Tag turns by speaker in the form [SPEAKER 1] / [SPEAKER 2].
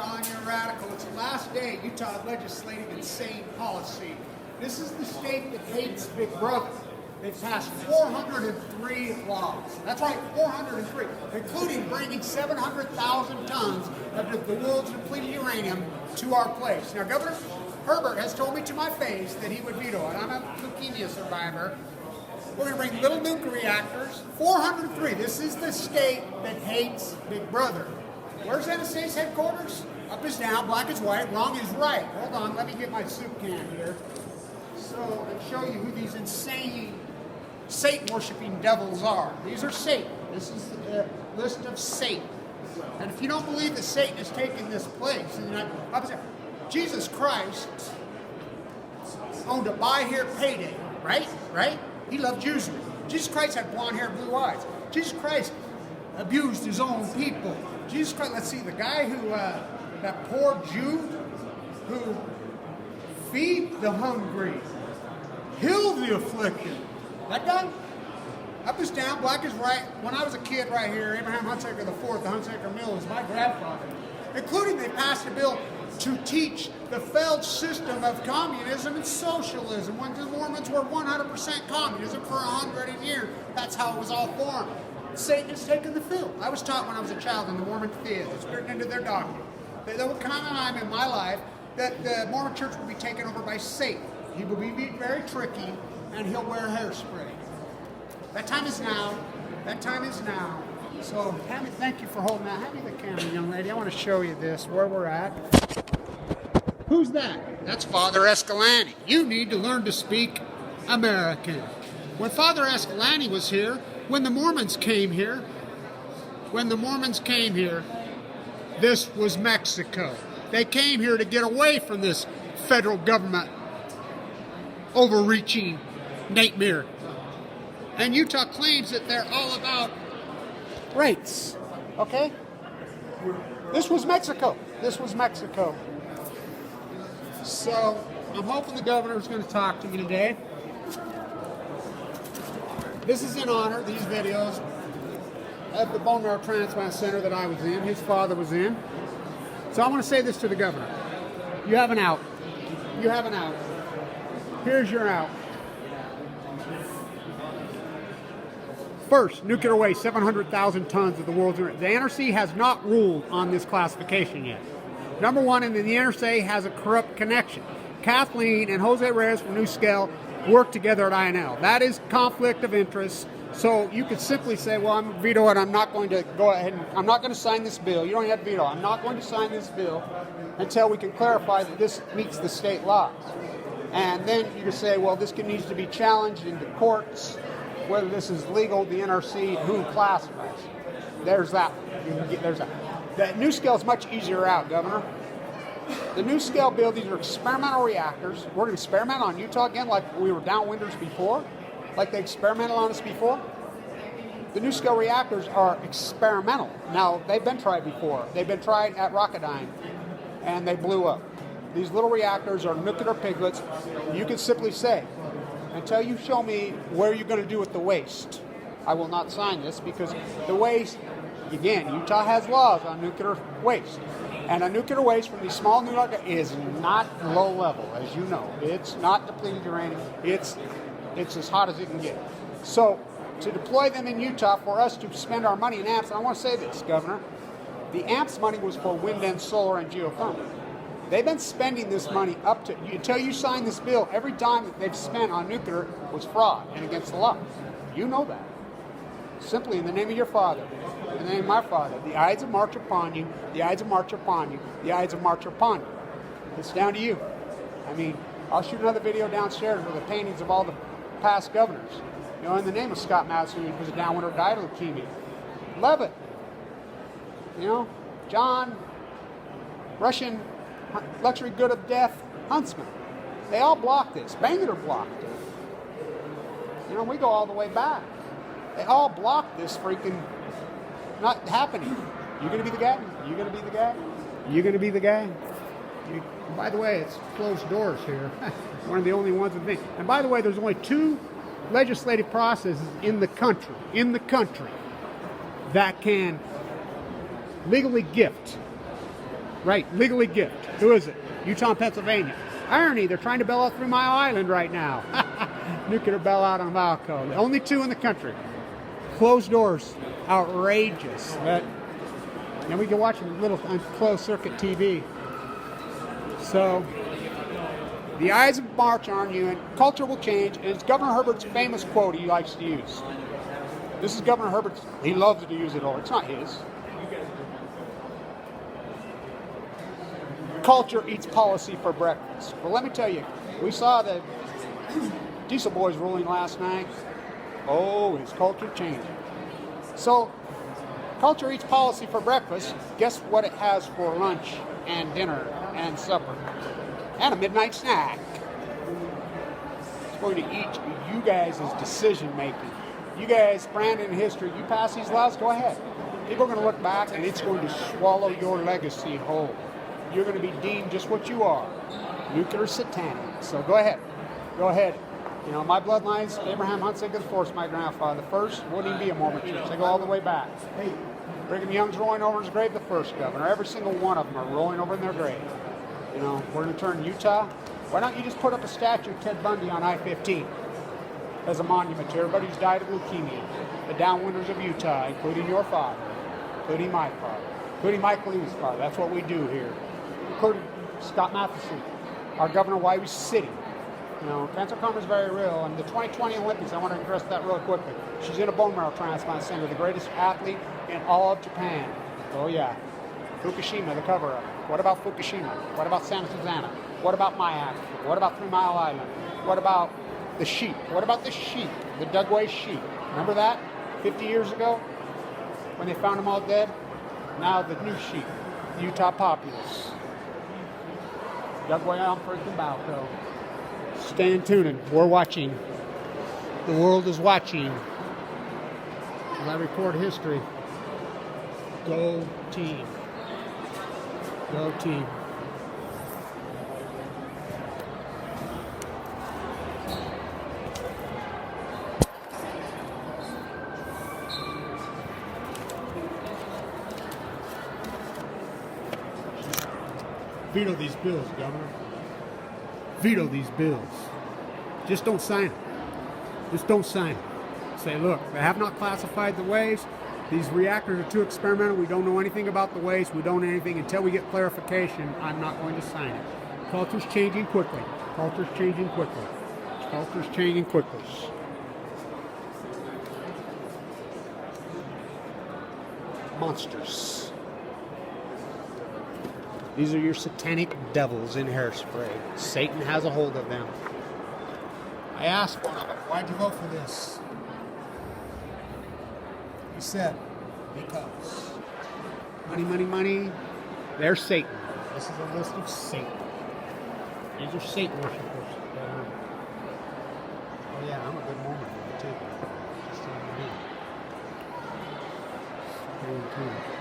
[SPEAKER 1] Utah and you're radical. It's the last day of Utah legislative insane policy. This is the state that hates Big Brother. They've passed 403 laws. That's right, 403, including bringing 700,000 tons of the world's depleted uranium to our place. Now, Governor Herbert has told me to my face that he would veto it. I'm a leukemia survivor. We're going to bring little nuclear reactors, 403. This is the state that hates Big Brother. Where's NSA's headquarters? Up is down, black is white, wrong is right. Hold on, let me get my soup can here. So, and show you who these insane Satan-worshipping devils are. These are Satan. This is the list of Satan. And if you don't believe that Satan has taken this place, and Jesus Christ owned a buy here, pay day, right? Right? He loved usury. Jesus Christ had blonde hair, blue eyes. Jesus Christ abused his own people. Jesus Christ, let's see, the guy who, that poor Jew who feed the hungry, heal the afflicted. That guy? Up is down, black is right. When I was a kid right here, Abraham Hunsaker IV, the Hunsaker Mill, was my grandfather. Including they passed a bill to teach the failed system of communism and socialism when the Mormons were 100% communism for 100 years. That's how it was all formed. Satan has taken the field. I was taught when I was a child in the Mormon faith. It's written into their doctrine. There will come a time in my life that the Mormon church will be taken over by Satan. He will be very tricky, and he'll wear hairspray. That time is now. That time is now. So, Hammy, thank you for holding that. Hand me the camera, young lady. I want to show you this, where we're at. Who's that? That's Father Escalante. You need to learn to speak American. When Father Escalante was here, when the Mormons came here, this was Mexico. They came here to get away from this federal government overreaching nightmare. And Utah claims that they're all about rights. Okay? This was Mexico. This was Mexico. So, I'm hoping the governor's going to talk to me today. This is in honor, these videos, of the bone marrow transplant center that I was in. His father was in. So I want to say this to the governor. You have an out. You have an out. Here's your out. First, nuclear waste, 700,000 tons of the world's uranium. The NRC has not ruled on this classification yet. Number one, and the NRC has a corrupt connection. Kathleen and Jose Reyes from New Scale work together at INL. That is conflict of interest. So you could simply say, well, I'm veto it. I'm not going to go ahead and I'm not going to sign this bill. You don't have to veto. I'm not going to sign this bill until we can clarify that this meets the state laws. And then you can say, well, this needs to be challenged in the courts, whether this is legal, the NRC, who classifies. There's that. There's that. The new scale is much easier out, Governor. The new scale bill, these are experimental reactors. We're going to experiment on Utah again like we were downwinders before, like they experimented on us before. The new scale reactors are experimental. Now, they've been tried before. They've been tried at Rocketdyne, and they blew up. These little reactors are nuclear piglets. You can simply say, until you show me where you're going to do with the waste, I will not sign this, because the waste, again, Utah has laws on nuclear waste. And a nuclear waste from these small nuclear is not low level, as you know. It's not depleted uranium. It's as hot as it can get. So to deploy them in Utah for us to spend our money in AMPS, and I want to say this, Governor, the AMPS money was for wind and solar and geothermal. They've been spending this money up to, until you sign this bill, every dime that they've spent on nuclear was fraud and against the law. You know that. Simply in the name of your father, in the name of my father, the Ides of March upon you, the Ides of March upon you, the Ides of March upon you. It's down to you. I mean, I'll shoot another video downstairs with the paintings of all the past governors. You know, in the name of Scott Madison, who was a downwinder, died of leukemia. Levitt, you know, John, Russian luxury good of death, Huntsman. They all blocked this. Bangerter blocked it. You know, we go all the way back. They all blocked this freaking not happening. You gonna be the guy? You gonna be the guy? You gonna be the guy? By the way, it's closed doors here. One of the only ones with me. And by the way, there's only 2 legislative processes in the country that can legally gift Right, legally gift. Who is it? Utah and Pennsylvania. Irony, they're trying to bail out 3 Mile Island right now. Nuclear bailout on Valco. The only 2 in the country. Closed doors. Outrageous. But then we can watch a little on closed circuit TV. So, the eyes of March are on you, and culture will change. And it's Governor Herbert's famous quote he likes to use. This is Governor Herbert's. He loves to use it all. It's not his. Culture eats policy for breakfast. Well, let me tell you, we saw the Diesel Boys ruling last night. Oh, is culture changing? So, culture eats policy for breakfast. Guess what it has for lunch and dinner and supper? And a midnight snack. It's going to eat you guys' decision making. You guys, Brandon, in history, you pass these laws, go ahead. People are going to look back and it's going to swallow your legacy whole. You're going to be deemed just what you are, nuclear satanic. So go ahead. Go ahead. You know, my bloodlines, Abraham Hunsick the Fourth, my grandfather. The first wouldn't even be a Mormon church. They go all the way back. Hey, Brigham Young's rolling over in his grave, the first governor. Every single one of them are rolling over in their grave. You know, we're going to turn Utah. Why don't you just put up a statue of Ted Bundy on I-15 as a monument to everybody who's died of leukemia, the downwinders of Utah, including your father, including my father, including Mike Lee's father. That's what we do here. Including Scott Matheson, our governor, why we city. You know, cancer karma is very real. And the 2020 Olympics, I want to address that real quickly. She's in a bone marrow transplant center, the greatest athlete in all of Japan. Oh yeah. Fukushima, the cover-up. What about Fukushima? What about Santa Susana? What about my accident? What about 3 Mile Island? What about the sheep? What about the sheep? The Dugway sheep. Remember that? 50 years ago? When they found them all dead? Now the new sheep. Utah populace. Dugway on freaking Balco. Stay tuned. We're watching. The world is watching. As I record history. Go team. Go team. Veto these bills, Governor. Veto these bills. Just don't sign them. Just don't sign them. Say, look, they have not classified the waste. These reactors are too experimental. We don't know anything about the waste. We don't know anything. Until we get clarification, I'm not going to sign it. Culture's changing quickly. Culture's changing quickly. Culture's changing quickly. Monsters. These are your satanic devils in hairspray. Satan has a hold of them. I asked one of them, why'd you vote for this? He said, because. Money, money, money. There's Satan. This is a list of Satan. These are Satan worshipers. Oh yeah, I'm a good Mormon too. Just so you know.